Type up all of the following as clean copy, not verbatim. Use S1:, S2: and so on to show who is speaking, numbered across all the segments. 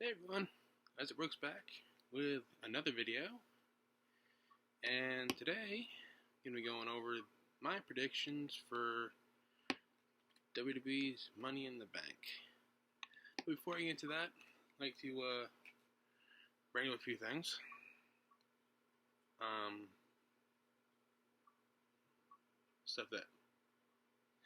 S1: Hey everyone, Isaac Brooks back with another video, and today I'm going to be going over my predictions for WWE's Money in the Bank. But before I get into that, I'd like to bring up a few things. Stuff that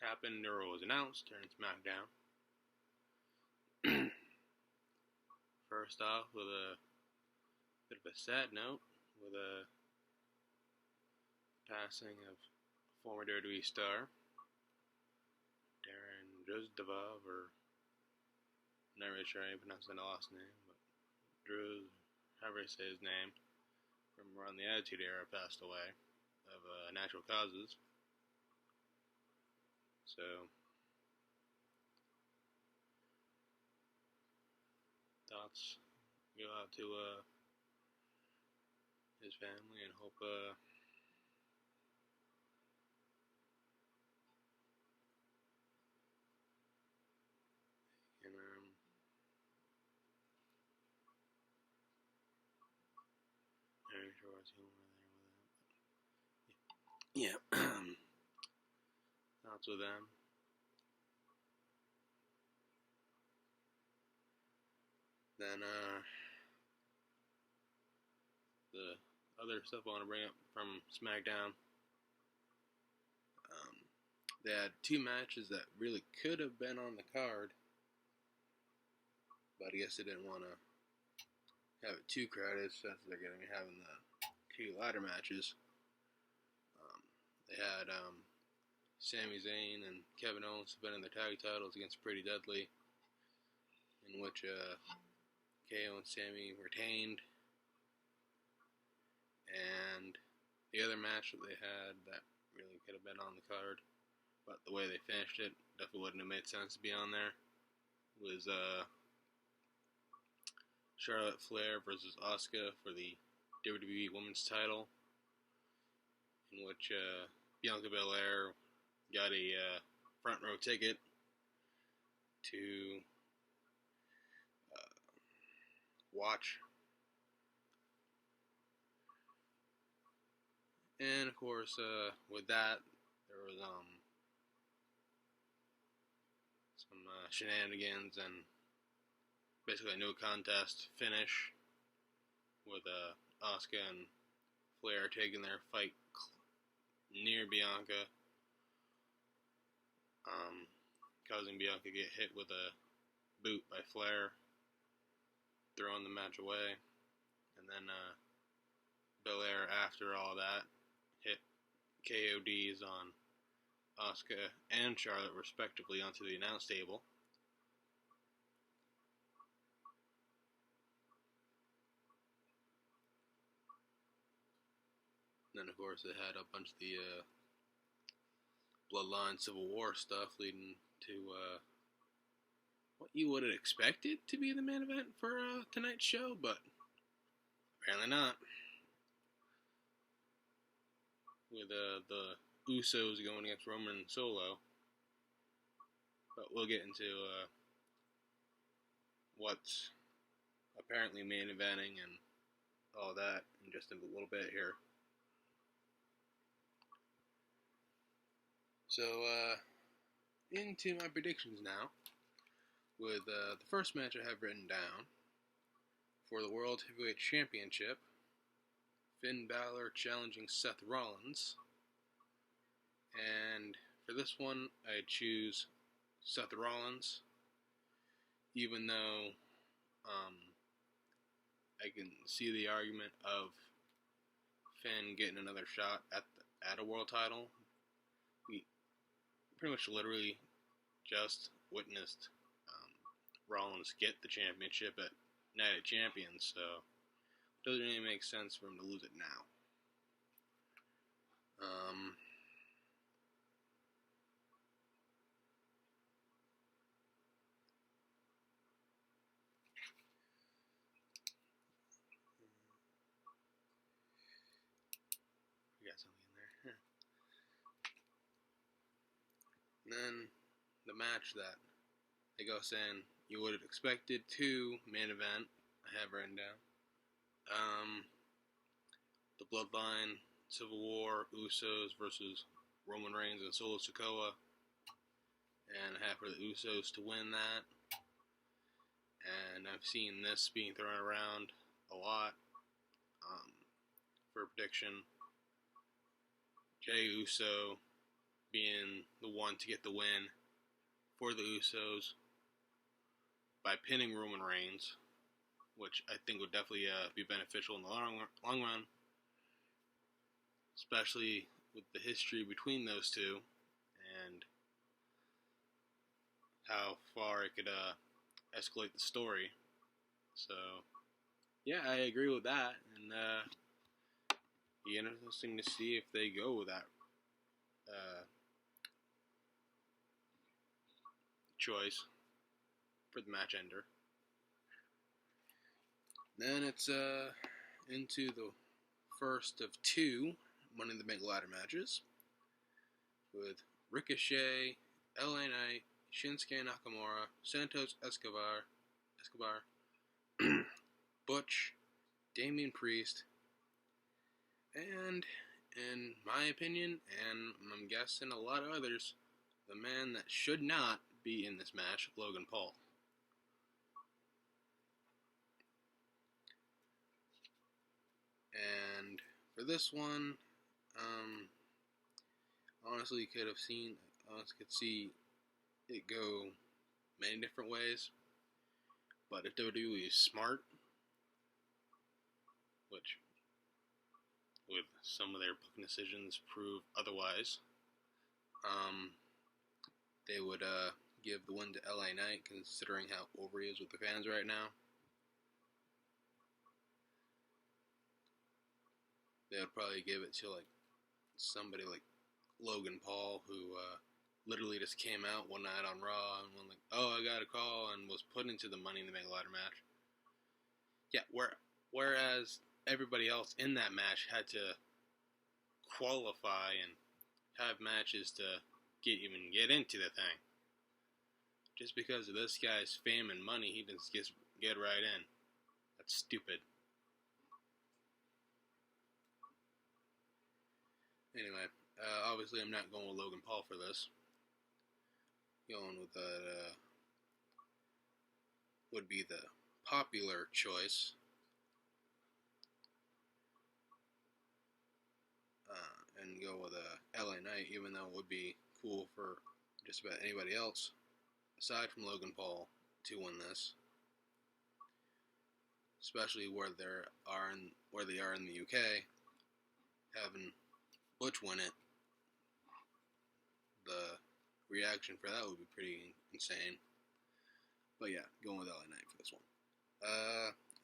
S1: happened or was announced during Smackdown. First off, with a bit of a sad note, with a passing of former WWE star Darren Drozdov, or I'm not really sure how you pronounce the last name, but Droz, however you say his name, from around the Attitude Era, passed away of natural causes. So, thoughts go out to his family, and hope and I'm not sure what's going on there with that. Yeah, thoughts with them. Then the other stuff I want to bring up from Smackdown. They had two matches that really could have been on the card, but I guess they didn't want to have it too crowded since they're going to be having the two ladder matches. They had Sami Zayn and Kevin Owens defending their tag titles against Pretty Deadly, in which KO and Sami retained. And the other match that they had that really could have been on the card, but the way they finished it definitely wouldn't have made sense to be on there, was Charlotte Flair versus Asuka for the WWE Women's title, in which Bianca Belair got a front row ticket to watch. And of course, with that, there was some shenanigans and basically a no contest finish with Asuka and Flair taking their fight near Bianca, causing Bianca to get hit with a boot by Flair, throwing the match away. And then Belair, after all that, hit KODs on Asuka and Charlotte respectively onto the announce table. And then, of course, it had a bunch of the Bloodline Civil War stuff leading to what you would have expected to be the main event for tonight's show, but apparently not. With the Usos going against Roman Solo. But we'll get into what's apparently main eventing and all that in just a little bit here. So, into my predictions now, with the first match I have written down for the World Heavyweight Championship, Finn Balor challenging Seth Rollins, and for this one, I choose Seth Rollins, even though I can see the argument of Finn getting another shot at a world title. We pretty much literally just witnessed Rollins get the championship at Night of Champions, so it doesn't really make sense for him to lose it now. We got something in there. And then the match that they go saying you would have expected to main event. I have written down. The Bloodline, Civil War, Usos versus Roman Reigns and Solo Sikoa. And I have for the Usos to win that. And I've seen this being thrown around a lot for a prediction. Jey Uso being the one to get the win for the Usos by pinning Roman Reigns, which I think would definitely be beneficial in the long run, especially with the history between those two and how far it could escalate the story. So, yeah, I agree with that, and be interesting to see if they go with that choice for the match ender. Then it's into the first of two Money in the Bank ladder matches with Ricochet, LA Knight, Shinsuke Nakamura, Santos Escobar, Butch, Damian Priest, and, in my opinion, and I'm guessing a lot of others, the man that should not be in this match, Logan Paul. And for this one, honestly could see it go many different ways. But if WWE is smart, which with some of their booking decisions prove otherwise, they would give the win to LA Knight, considering how over he is with the fans right now. They would probably give it to like somebody like Logan Paul, who literally just came out one night on Raw and went like, "Oh, I got a call," and was put into the Money in the Bank ladder match. Yeah, whereas everybody else in that match had to qualify and have matches to even get into the thing. Just because of this guy's fame and money, he just gets get right in. That's stupid. Anyway, obviously I'm not going with Logan Paul for this. Going with that would be the popular choice. And go with LA Knight, even though it would be cool for just about anybody else, aside from Logan Paul, to win this. Especially where they are in the UK, having Butch win it, the reaction for that would be pretty insane. But yeah, going with LA Knight for this one.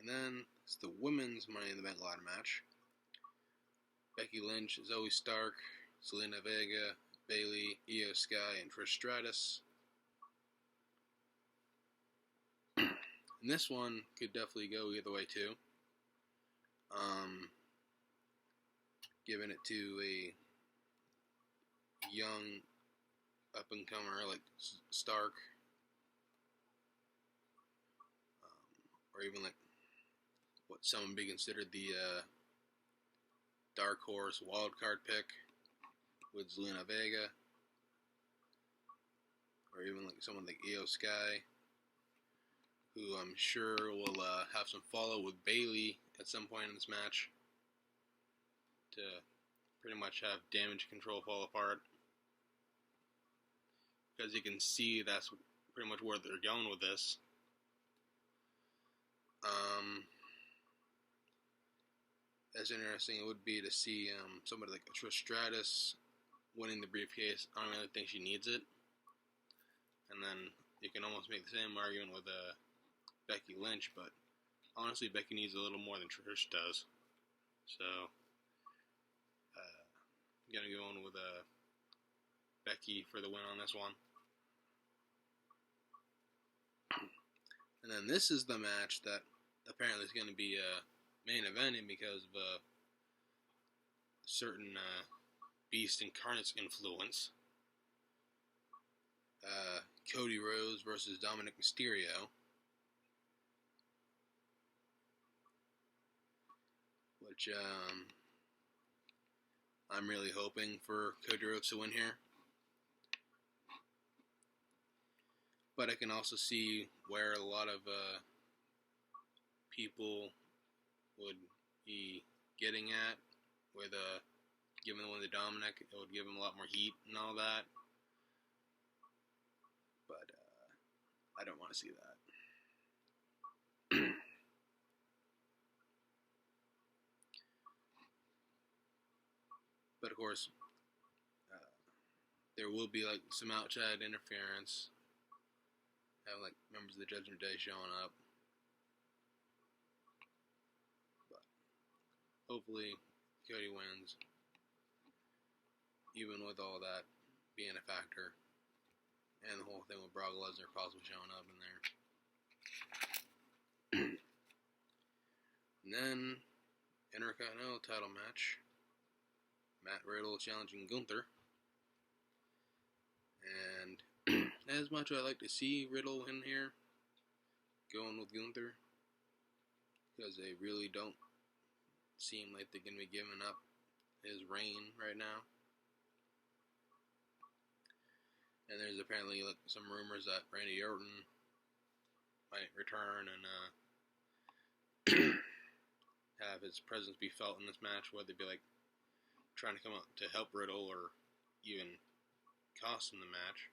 S1: And then it's the women's Money in the Bank ladder match. Becky Lynch, Zoe Stark, Zelina Vega, Bayley, Io Sky, and Trish Stratus. And this one could definitely go either way too. Giving it to a young up-and-comer like Stark, or even like what some would be considered the dark horse wild card pick with Zelina Vega, or even like someone like Io Sky, who I'm sure will have some follow with Bayley at some point in this match to pretty much have Damage Control fall apart. Because you can see that's pretty much where they're going with this. As interesting it would be to see somebody like Trish Stratus winning the briefcase. I don't really think she needs it. And then you can almost make the same argument with Becky Lynch, but honestly Becky needs a little more than Trish does. So I'm going to go in with Becky for the win on this one. And then this is the match that apparently is going to be main eventing because of a certain Beast Incarnate's influence. Cody Rhodes versus Dominic Mysterio. which I'm really hoping for Cody Rhodes to win here. But I can also see where a lot of people would be getting at with giving the win to Dominic. It would give him a lot more heat and all that. But I don't want to see that. But of course, there will be like some outside interference. Have like members of the Judgment Day showing up. But hopefully Cody wins. Even with all that being a factor. And the whole thing with Brock Lesnar possibly showing up in there. And then, Intercontinental title match. Matt Riddle challenging Gunther. And as much as I like to see Riddle in here, going with Gunther, because they really don't seem like they're going to be giving up his reign right now. And there's apparently like some rumors that Randy Orton might return and have his presence be felt in this match, whether it be like trying to come out to help Riddle or even cost him the match.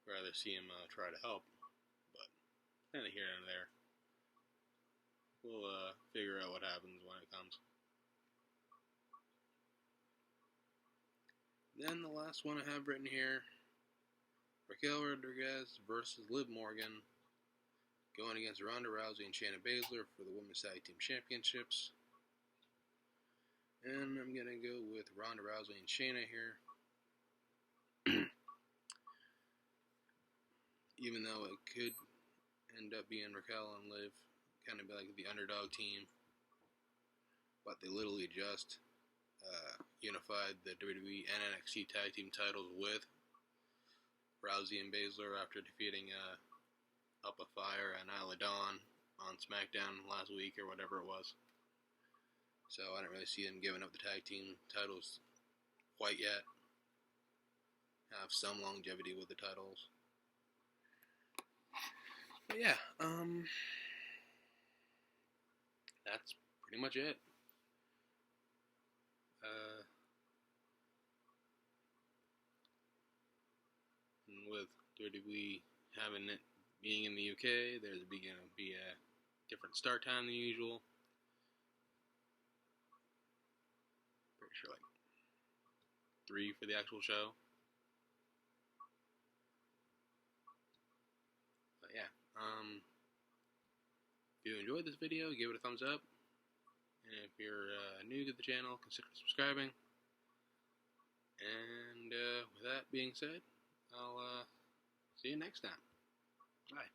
S1: I'd rather see him try to help, but kind of here and there. We'll figure out what happens when it comes. Then the last one I have written here, Raquel Rodriguez versus Liv Morgan, going against Ronda Rousey and Shayna Baszler for the Women's Tag Team Championships. And I'm going to go with Ronda Rousey and Shayna here. Even though it could end up being Raquel and Liv, kind of be like the underdog team. But they literally just unified the WWE and NXT Tag Team titles with Rousey and Baszler after defeating Alpha Fire and Isla Dawn on Smackdown last week or whatever it was. So I don't really see them giving up the tag team titles quite yet. Have some longevity with the titles. But yeah, that's pretty much it. And with WWE having it being in the UK, there's going to be a different start time than usual. Pretty sure like 3 for the actual show. But yeah, if you enjoyed this video, give it a thumbs up. And if you're new to the channel, consider subscribing. And with that being said, I'll see you next time. Bye.